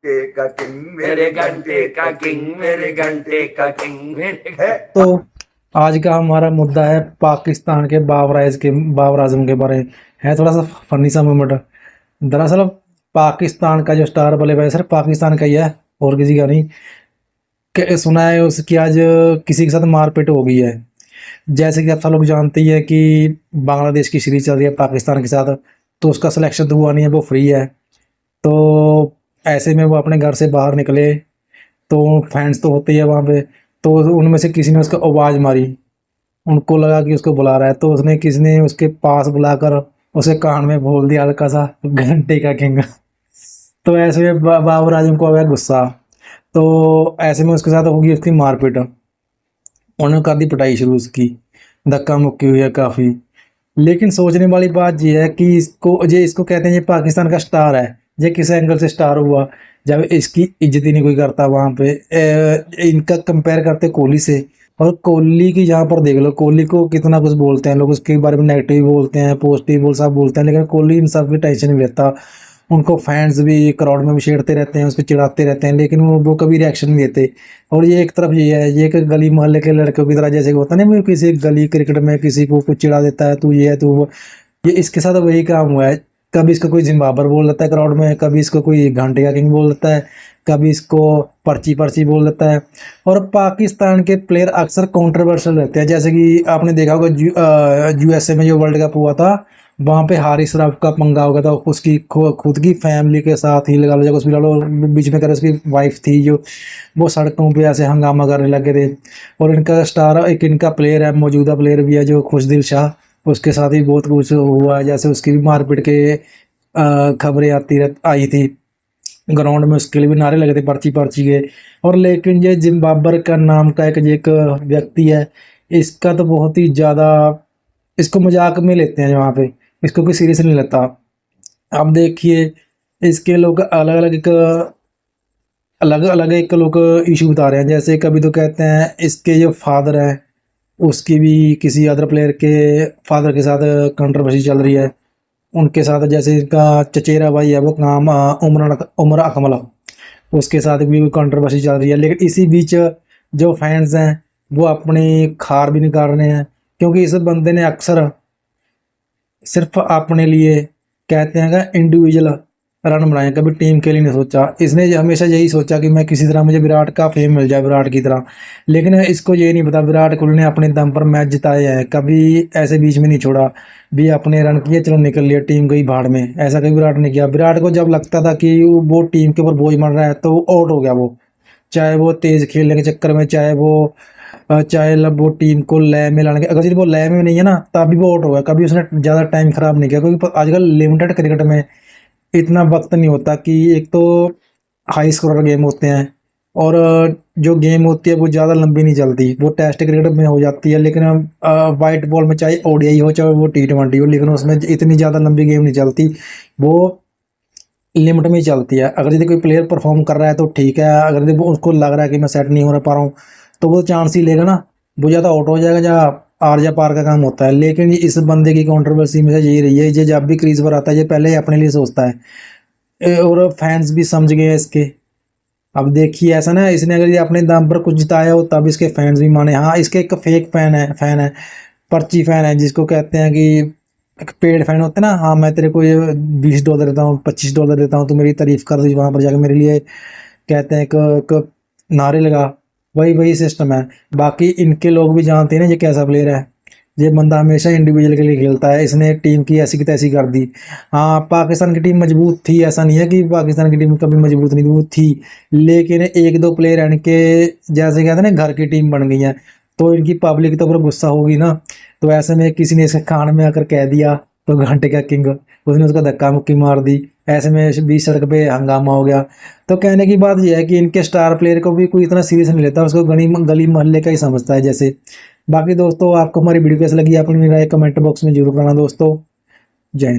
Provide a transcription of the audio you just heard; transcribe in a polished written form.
का किंग, मेरे घंटे का किंग, मेरे घंटे का किंग, तो आज का हमारा मुद्दा है पाकिस्तान के बाबर आजम के बारे में। है थोड़ा सा फनी सा मोमेंट। दरअसल पाकिस्तान का जो स्टार बल्लेबाज सिर्फ पाकिस्तान का ही है और किसी का नहीं। सुना है उसकी आज किसी के साथ मारपीट हो गई है। जैसे कि आप सब लोग जानते ही है कि बांग्लादेश की सीरीज चल रही है पाकिस्तान के साथ, तो उसका सिलेक्शन तो हुआ नहीं है, वो फ्री है। तो ऐसे में वो अपने घर से बाहर निकले तो फैंस तो होते ही है वहाँ पे। तो उनमें से किसी ने उसको आवाज़ मारी, उनको लगा कि उसको बुला रहा है, तो उसने किसी ने उसके पास बुलाकर उसे कान में बोल दिया हल्का सा, घंटे का किंग। तो ऐसे में बाबर आजम को आ गया गुस्सा। तो ऐसे में उसके साथ होगी उसकी मारपीट। उन्होंने कर दी पिटाई शुरू उसकी, धक्का मुक्की हुई है काफ़ी। लेकिन सोचने वाली बात ये है कि इसको कहते हैं ये पाकिस्तान का स्टार है। ये किस एंगल से स्टार हुआ जब इसकी इज्जत ही नहीं कोई करता वहाँ पे। इनका कंपेयर करते कोहली से, और कोहली की जहाँ पर देख लो, कोहली को कितना कुछ बोलते हैं लोग, उसके बारे में नेगेटिव बोलते हैं, पॉजिटिव बोल सब बोलते हैं, लेकिन कोहली इन सब की टेंशन नहीं लेता। उनको फैंस भी क्राउड में भी छेड़ते रहते हैं, उसको चिढ़ाते रहते हैं, लेकिन वो कभी रिएक्शन नहीं देते। और ये एक तरफ ये है, ये एक गली मोहल्ले के लड़कों की तरह, जैसे कि होता है ना, किसी गली क्रिकेट में किसी को कुछ चिढ़ा देता है, तू ये है तू वो। ये इसके साथ वही काम हुआ है। कभी इसको कोई जिम्बाबर बोल देता है क्राउड में, कभी इसको कोई घंटे का किंग बोल देता है, कभी इसको पर्ची पर्ची बोल देता है। और पाकिस्तान के प्लेयर अक्सर कंट्रोवर्शियल रहते हैं। जैसे कि आपने देखा होगा यूएसए में जो वर्ल्ड कप हुआ था, वहाँ पे हारिस राफ का पंगा हो गया था, उसकी खुद की फैमिली के साथ ही लगा लो, जब उसकी बीच में कर उसकी वाइफ थी जो, वो सड़कों पे ऐसे हंगामा करने लगे थे। और इनका स्टार एक इनका प्लेयर है, मौजूदा प्लेयर भी है जो खुशदिल शाह, उसके साथ ही बहुत कुछ हुआ है। जैसे उसकी भी मारपीट के खबरें आई थी, ग्राउंड में उसके लिए भी नारे लगे थे पर्ची पर्ची के। और लेकिन ये जिम्बाबर का नाम का एक व्यक्ति है, इसका तो बहुत ही ज़्यादा इसको मजाक में लेते हैं वहाँ पे, इसको कोई सीरियस नहीं लेता। अब देखिए इसके लोग अलग अलग एक लोग इशू बता रहे हैं। जैसे कभी तो कहते हैं इसके जो फादर हैं उसकी भी किसी अदर प्लेयर के फादर के साथ कंट्रोवर्सी चल रही है उनके साथ। जैसे इनका चचेरा भाई है वो नाम उमर अकमल, उसके साथ भी कंट्रोवर्सी चल रही है। लेकिन इसी बीच जो फैंस हैं वो अपनी खार भी निकाल रहे हैं, क्योंकि इस बंदे ने अक्सर सिर्फ अपने लिए कहते हैं कि इंडिविजुअल रन बनाए, कभी टीम के लिए नहीं सोचा। इसने हमेशा यही सोचा कि मैं किसी तरह मुझे विराट का फेम मिल जाए, विराट की तरह। लेकिन इसको ये नहीं पता विराट कोहली ने अपने दम पर मैच जिताए हैं, कभी ऐसे बीच में नहीं छोड़ा भी अपने रन किए चलो निकल लिया टीम गई भाड़ में, ऐसा कभी विराट ने किया। विराट को जब लगता था कि वो टीम के ऊपर बोझ मर रहा है तो आउट हो गया वो, चाहे वो तेज खेलने के चक्कर में, चाहे वो टीम को लय में लाने के, अगर यदि वो लय में नहीं है ना तब भी वो आउट हो गया। कभी उसने ज़्यादा टाइम खराब नहीं किया, क्योंकि आजकल लिमिटेड क्रिकेट में इतना वक्त नहीं होता कि एक तो हाई स्कोरर गेम होते हैं, और जो गेम होती है वो ज़्यादा लंबी नहीं चलती, वो टेस्ट क्रिकेट में हो जाती है। लेकिन वाइट बॉल में चाहे ओडीआई हो चाहे वो टी20 हो, लेकिन उसमें इतनी ज़्यादा लंबी गेम नहीं चलती, वो लिमिट में ही चलती है। अगर यदि कोई प्लेयर परफॉर्म कर रहा है तो ठीक है, अगर यदि उसको लग रहा है कि मैं सेट नहीं हो पा रहा हूँ तो वो चांस ही लेगा ना, वो ज़्यादा आउट हो जाएगा या आर या पार का काम होता है। लेकिन इस बंदे की कंट्रोवर्सी में से यही रही है, ये जब भी क्रीज पर आता है ये पहले ही अपने लिए सोचता है, और फैंस भी समझ गए हैं इसके। अब देखिए ऐसा ना, इसने अगर ये अपने दम पर कुछ जिताया हो तब इसके फैंस भी माने। हाँ, इसके एक फेक फैन है, पर्ची फैन है, जिसको कहते हैं कि एक पेड फैन होते हैं ना, हाँ मैं तेरे को ये $20 देता हूँ, $25 देता हूँ, तो मेरी तारीफ कर दी वहाँ पर जाकर मेरे लिए, कहते हैं एक नारे लगा। वही वही सिस्टम है। बाकी इनके लोग भी जानते हैं ना ये कैसा प्लेयर है, ये बंदा हमेशा इंडिविजुअल के लिए खेलता है। इसने टीम की ऐसी की तैसी कर दी। हाँ, पाकिस्तान की टीम मजबूत थी, ऐसा नहीं है कि पाकिस्तान की टीम कभी मजबूत नहीं थी, वो थी। लेकिन एक दो प्लेयर इनके जैसे कहते हैं ना घर की टीम बन गई है, तो इनकी पब्लिक तो पूरा गुस्सा होगी ना। तो ऐसे में किसी ने इसके कान में आकर कह दिया तो घंटे का किंग, उसने उसका धक्का मुक्की मार दी। ऐसे में बीच सड़क पे हंगामा हो गया। तो कहने की बात यह है कि इनके स्टार प्लेयर को भी कोई इतना सीरियस नहीं लेता, उसको गली मोहल्ले का ही समझता है जैसे। बाकी दोस्तों आपको हमारी वीडियो कैसी लगी अपनी राय कमेंट बॉक्स में जरूर करना दोस्तों। जय हिंद।